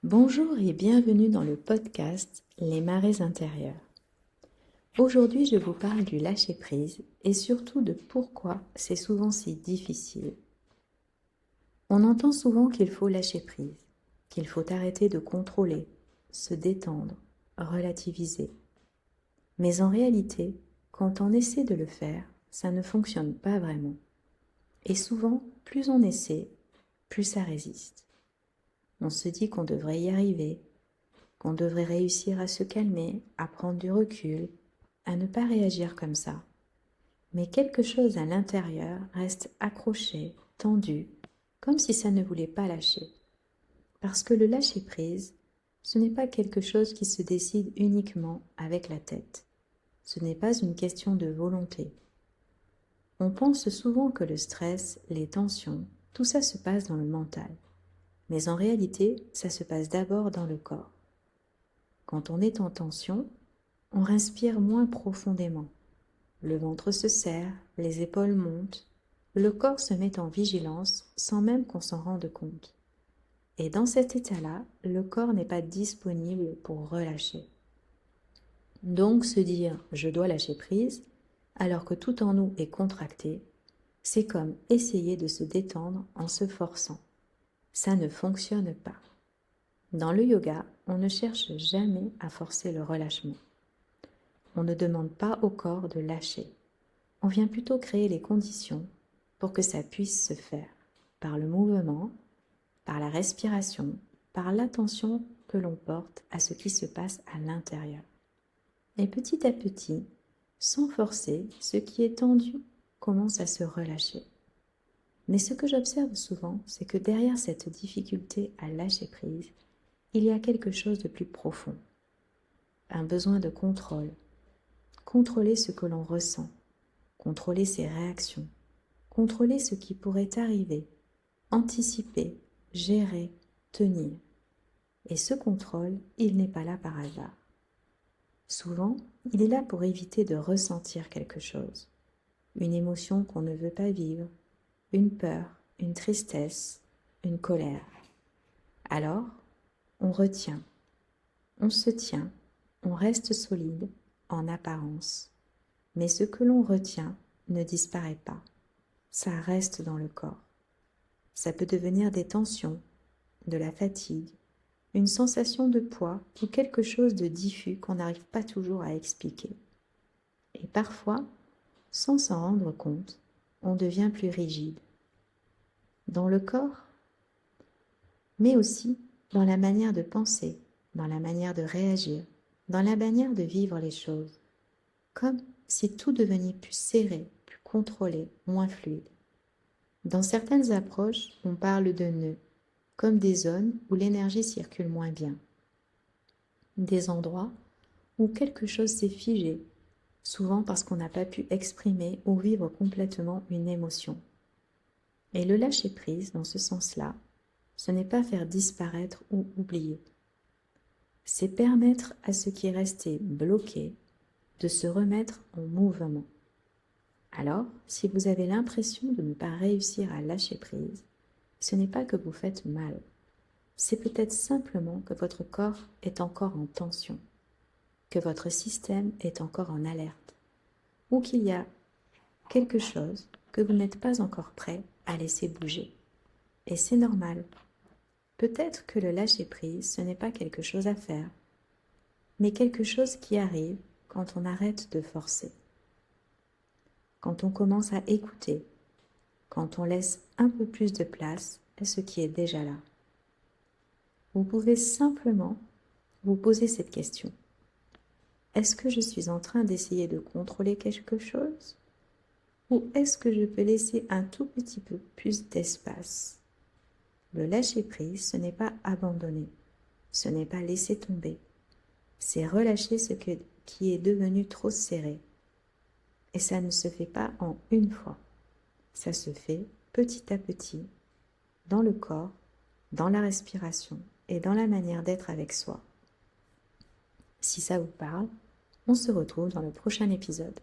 Bonjour et bienvenue dans le podcast Les marées intérieures. Aujourd'hui, je vous parle du lâcher-prise et surtout de pourquoi c'est souvent si difficile. On entend souvent qu'il faut lâcher prise, qu'il faut arrêter de contrôler, se détendre, relativiser. Mais en réalité, quand on essaie de le faire, ça ne fonctionne pas vraiment. Et souvent, plus on essaie, plus ça résiste. On se dit qu'on devrait y arriver, qu'on devrait réussir à se calmer, à prendre du recul, à ne pas réagir comme ça. Mais quelque chose à l'intérieur reste accroché, tendu, comme si ça ne voulait pas lâcher. Parce que le lâcher-prise, ce n'est pas quelque chose qui se décide uniquement avec la tête. Ce n'est pas une question de volonté. On pense souvent que le stress, les tensions, tout ça se passe dans le mental. Mais en réalité, ça se passe d'abord dans le corps. Quand on est en tension, on respire moins profondément. Le ventre se serre, les épaules montent, le corps se met en vigilance sans même qu'on s'en rende compte. Et dans cet état-là, le corps n'est pas disponible pour relâcher. Donc se dire « je dois lâcher prise » alors que tout en nous est contracté, c'est comme essayer de se détendre en se forçant. Ça ne fonctionne pas. Dans le yoga, on ne cherche jamais à forcer le relâchement. On ne demande pas au corps de lâcher. On vient plutôt créer les conditions pour que ça puisse se faire, par le mouvement, par la respiration, par l'attention que l'on porte à ce qui se passe à l'intérieur. Et petit à petit, sans forcer, ce qui est tendu commence à se relâcher. Mais ce que j'observe souvent, c'est que derrière cette difficulté à lâcher prise, il y a quelque chose de plus profond. Un besoin de contrôle. Contrôler ce que l'on ressent, contrôler ses réactions, contrôler ce qui pourrait arriver, anticiper, gérer, tenir. Et ce contrôle, il n'est pas là par hasard. Souvent, il est là pour éviter de ressentir quelque chose, une émotion qu'on ne veut pas vivre, une peur, une tristesse, une colère. Alors, on retient, on se tient, on reste solide en apparence. Mais ce que l'on retient ne disparaît pas, ça reste dans le corps. Ça peut devenir des tensions, de la fatigue, une sensation de poids ou quelque chose de diffus qu'on n'arrive pas toujours à expliquer. Et parfois, sans s'en rendre compte, on devient plus rigide. Dans le corps, mais aussi dans la manière de penser, dans la manière de réagir, dans la manière de vivre les choses. Comme si tout devenait plus serré, plus contrôlé, moins fluide. Dans certaines approches, on parle de nœuds, comme des zones où l'énergie circule moins bien. Des endroits où quelque chose s'est figé, souvent parce qu'on n'a pas pu exprimer ou vivre complètement une émotion. Et le lâcher-prise, dans ce sens-là, ce n'est pas faire disparaître ou oublier. C'est permettre à ce qui est resté bloqué de se remettre en mouvement. Alors, si vous avez l'impression de ne pas réussir à lâcher prise, ce n'est pas que vous faites mal. C'est peut-être simplement que votre corps est encore en tension, que votre système est encore en alerte, ou qu'il y a quelque chose que vous n'êtes pas encore prêt à laisser bouger. Et c'est normal. Peut-être que le lâcher prise, ce n'est pas quelque chose à faire, mais quelque chose qui arrive quand on arrête de forcer. Quand on commence à écouter, quand on laisse un peu plus de place à ce qui est déjà là. Vous pouvez simplement vous poser cette question. Est-ce que je suis en train d'essayer de contrôler quelque chose? Ou est-ce que je peux laisser un tout petit peu plus d'espace? Le lâcher-prise, ce n'est pas abandonner, ce n'est pas laisser tomber. C'est relâcher ce qui est devenu trop serré. Et ça ne se fait pas en une fois. Ça se fait petit à petit, dans le corps, dans la respiration et dans la manière d'être avec soi. Si ça vous parle, on se retrouve dans le prochain épisode.